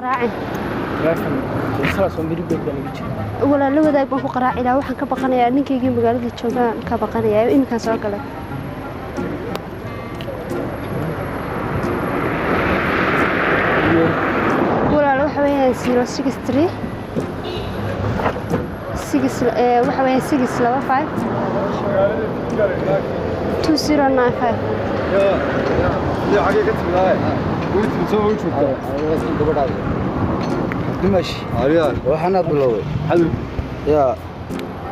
راعي راسم خلاص من بريد بنجي ولا لو ذاك بنكو قراعي لا waxaan ka baqanayaa ninkayga magaalada joogaan ka baqanayaa inka soo galay wala waxa weeyaan 063 waxa weeyaan 625 2095 يا حقيقة بالله قلت بتسوي شو كده gabadhaada dimash عريان waxaan aad bilowday حلو ya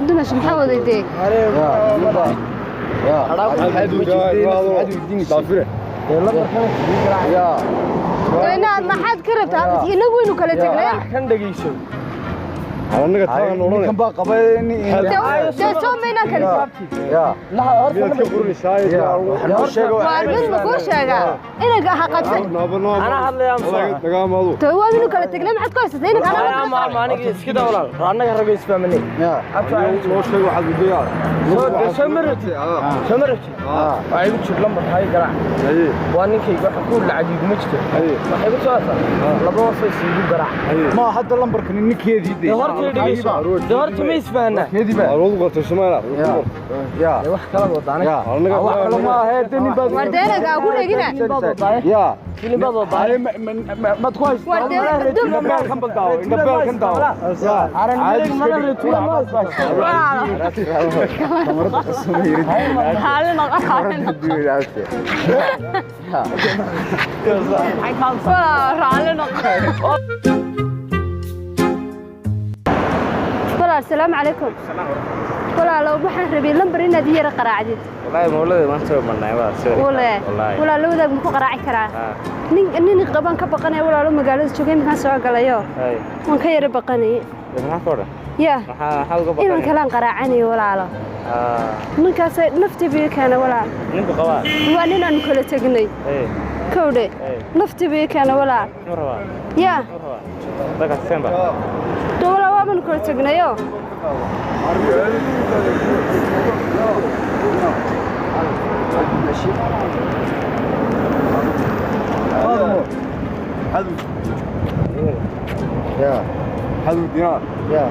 dimash maxaa wadaydee ya حلو جاي صافرة ya وينا ما حد كربت هذا inagu inuu kala tagnaa kan dhageyso أنا قاعد أقول kan baa qabay soo meena kala ya la يا تقول لي شايف waxaan sheego waa mid ma ku sheega inaga xaqadsan ana hadlayaa دقام هذا to waa inuu kala tagnaa maxad ku haysatay inaga ma aniga iska dawlan anaga rag isfahmani ya لو شيء واحد بديار samarti waa igu jir lambar hay garaac waa ninkayga waxa ku lacag iguma jirto waxay ku socota laba wasay siigu garaac ma hadda lambarkan ninkeedii horta dhigayso horta ma isfahanaa keedii ba أروح قلت شمالة ya wax kala wadana ya wax kala ma ahayd nin bad wardeeraga ugu dhigina ya filin bad wadana ma ku haysto wardeeraga kan badaawo indhabeel kan daawo ya aran mana reetula ma حالنا ولا السلام عليكم ولا لو waxaan rabay lambar inaad yara qaraacdid wallahi mawlada ma soo marnay waa soo wala loo wadaag ku qaraaci karaa nin qaban ka baqanay walaalo magaalada joogay inta soo galayo waan ka yara baqanay maxaa kooda ya maxaa uga baqanay inaan kala qaraacani walaalo ninkaas nafti bii kana walaal ninku qabaa waa nin aan kala tagnay kowde nafti bii kana walaal ya daga semba dawla waa man kala tagnayo يا حلو ديار يا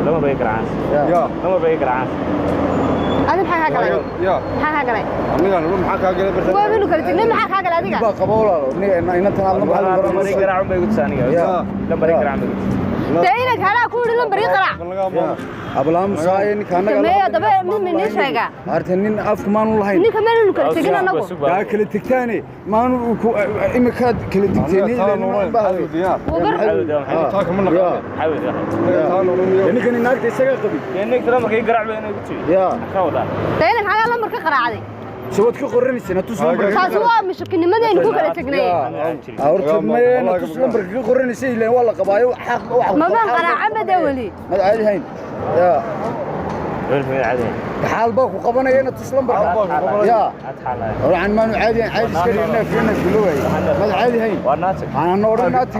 لما بيقرعان يا لما بيقرعان هذا maxaa ka galay يا maxaa ka galay aniga maxaa ka galay barta waa minu kala tagnay maxaa ka galay adiga ba qabowla ina tan lama bariqracaan bay gudsaaniga lama bariqracaan bay deena kala ku dhig lambar qarac ablaam saayeen kana ma daba min sheega artanin afka maanu lahayn ninka meel uu kala tagin anagu yaa kala tagtaane maanu imika kala tagteenay ninkan naagta isaga qabi ninka markay garaac bay inay ku tii ya ka wada deena kala lambar ka qaracday سوت كقرنيسنا توسلم برك سوا مش كنمدين كو كلا تغني اورتد ما توسلم برك كقرنيسي لا والله قبايو حق ما قرا عمد ولي ما عادي هين يا وين عادي حال باكو قبنينا توسلم برك يا عن ما عادي عادي سكرينا فينا فلوي ما عادي هين انا نور ناتي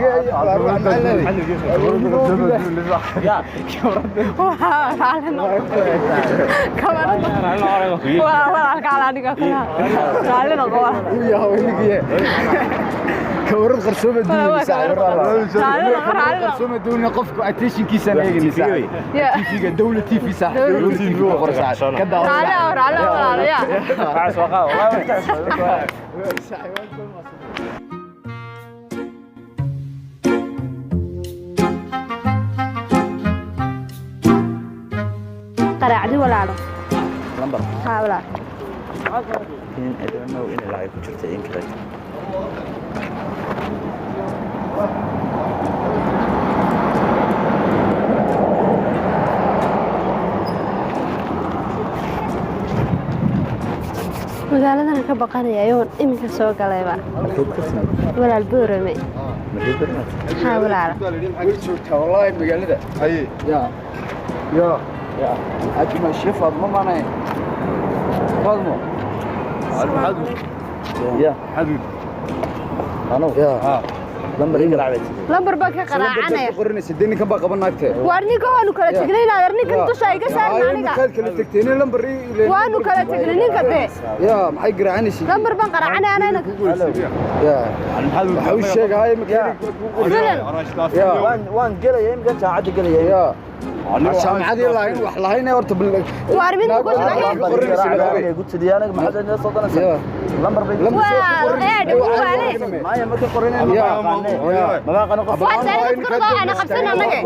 يا كورد قرصومة دوني قرصومة دوني قفك اتيشن كيسان ايغني ساعي تيفيغا دولة تيفي ساعي دولة تيفي قرص ساعي كدا تعالى يا عاش وقاو قراعدي ولا لا لمبر ها ولا in I don't know in life ku jirta in kale magaaladan ka baqanayo iminka soo galayba walaal boorame ha walaal wallahi magaalada ay ya أجمع الشيف ما معناه فاضمه حدود يا حدود أنا يا لمبر يقرا عليك lambar baan ka qaraacanayaa qornaysa deeni kan baa qaban naagtay warni ka waanu kala tagnay inaad arninka dusha iga saarna aniga kala tagteenay lambar waanu kala tagnay ninka de ya maxay garaacanaysi lambar baan qaraacanay anayna ya waxa uu sheegay filan ya وان قلي يمكن ساعات قلي ya jaamacadii lahayn wax lahayn horta waar mid ku shaqeeyo قلت دي انا ما حدا صدنا لمبر بي ما هي ما كقرينا ما قانو قف انا qabsana anaga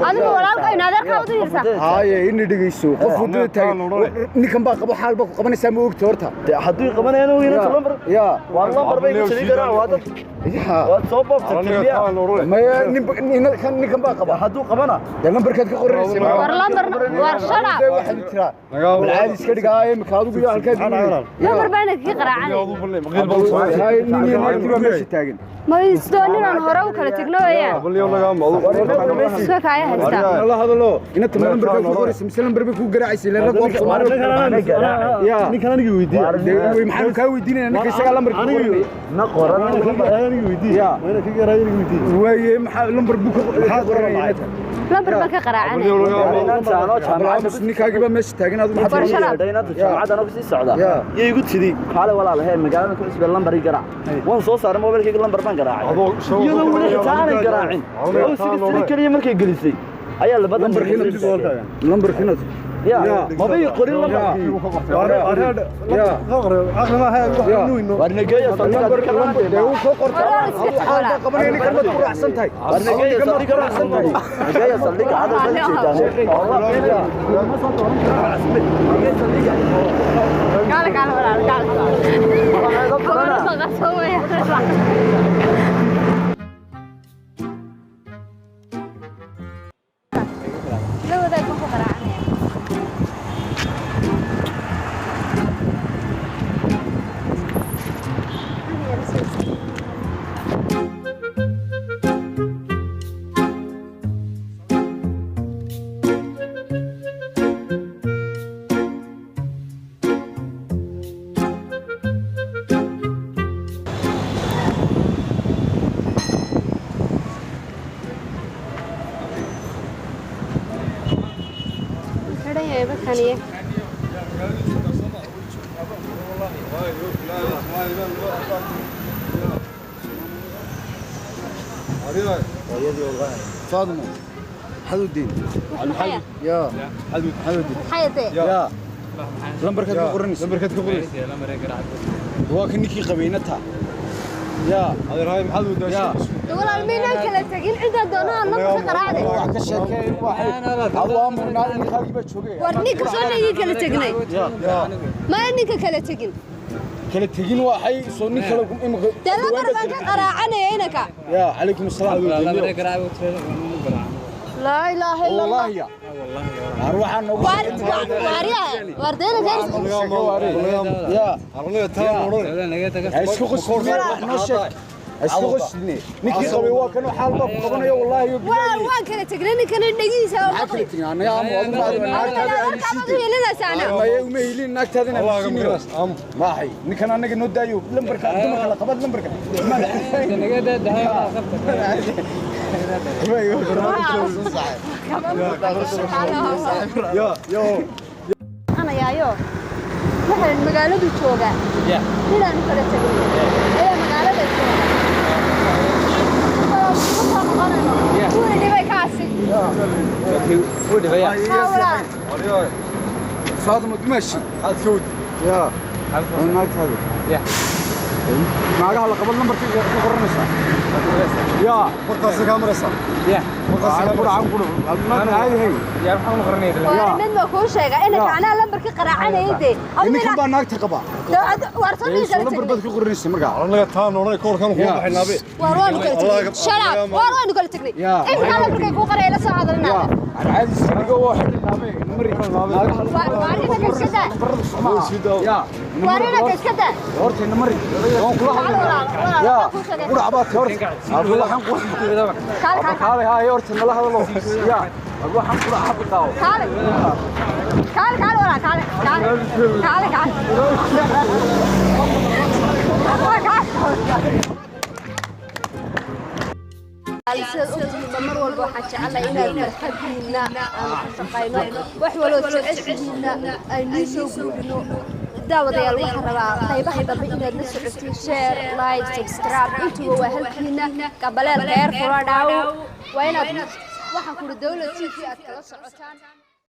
adigu walaalka inaadeerka u diirsa haye in dhigeyso qof wadada taagan ninkan baa qabo xaalba ku qabanaysa ma ogto horta haduu qabanayna uu yiraahdo لمبر ya waa لمبر bay ku sii garaa waa dad ya waa soo boobta ma ninkan baa qaba haduu qabana lambarkaad ka qoranaysa war lambar war shara waxaad tiraa malcaad iska dhigaay imka adigu iyo halkaad lambar baan ka qaraacanay haye nin naagtiba meesha taagan ma isdooninaan hore u kala tagno weeyaan soo kaaya haysta la hadalo inta lambarka ku qoraysa mise lambar bay ku garaacaysa ilaa goob Soomaaliya ya ninkan aniga way maxaan ka weydiinayna ninka isaga lambarka ku qoranay ma qoran aniga weydiin ya wayna ka garay aniga weydiin way maxaa lambar buu ka qoranay lambar baan ka qaraacanay ninkaagi baa meesha taagan adigu war shara jaamacadana ku sii socda yey igu tidi kaale walaalahay magaalada ku isbeel lambar garaac waan soo saaray mobilkayga lambar baan garaacay iyadoo weli xitaa aanay garaacin oo si kaliya markay gelisay ayaa labada lambarkiina يا ما بيقولين لما يا عقل ما هي وانا جاي lambar uu soo qortay qabanayni kan ku raacsan tahay وانا جاي صديق راحسن تاني جاي صديق هذا قال ولا قال ثانية فاطمة حدودين يا حدودين حياتي يا لمبركات كقرنيس هو كنيكي قبينتها يا هذا هاي محدود يا والله المينا كلا تجين عند دونا نمبر قراعدي واحد كشكاي واحد عوام من خالي بتشوقي ورنيك شلون كلا تجني ما انك كلا تجين كلا تجين واحد صوني كلا إم دلمر بنك قراعني هناك يا عليكم السلام لا إله إلا الله يا أروح أنا واريا واردين جالس يا أروح تاني إيش خش نشك إيش خش نكى قوي وكانوا حالبا قبنا يا والله يبغى وان كانت تجرني كان النجيس أكلتني أنا يا عم ما يوم يلين نكت هذا ما هي نكنا أنا جنود دايو لمبرك أدمك على قبض لمبرك أنا يا نحن المقالة بتشوقة هنا نقدر تقول هي مقالة بتشوقة ودي بي كاسي ودي بي فاطمة تمشي هذا سود يا هناك هذا يا معك على قبل نمبر في قرنسة يا قرطاس كاميرا صح يا قرطاس كاميرا عم كله أنا هاي يا محمد قرني يا من ما كل شيء إنك أنا لمبر كقراعنا يدي إنك كم بناك تقبع وارثني كذا لمبر بدك قرنسة مرجع أنا تام وراي كور كانوا فوق حنا بي وارون كل شراب وارون كل تقني إنك أنا لمبر كيكو قرأ إلى ساعة لنا أنا عايز أسمعك واحد نابي نمري وارينا كشدة يا وارينا كشدة ورتي نمري يا قول عباس ورتي أقول لك حنقول كالي هاي ورتي نلا هذا لو يا أقول حنقول حبكاو كالي ولا كالي سيد أختي بمر والبوحة على إنا فرحتنا شقينا وحولو تشعشنا نيسو قولنو داود يا الوحر ربا قيبها دبئنا نسعتي شير لايك سبسكرايب انتو وهلكينا قبلين غير فراداو وين waxaan ku dawladtii aad kala socotaan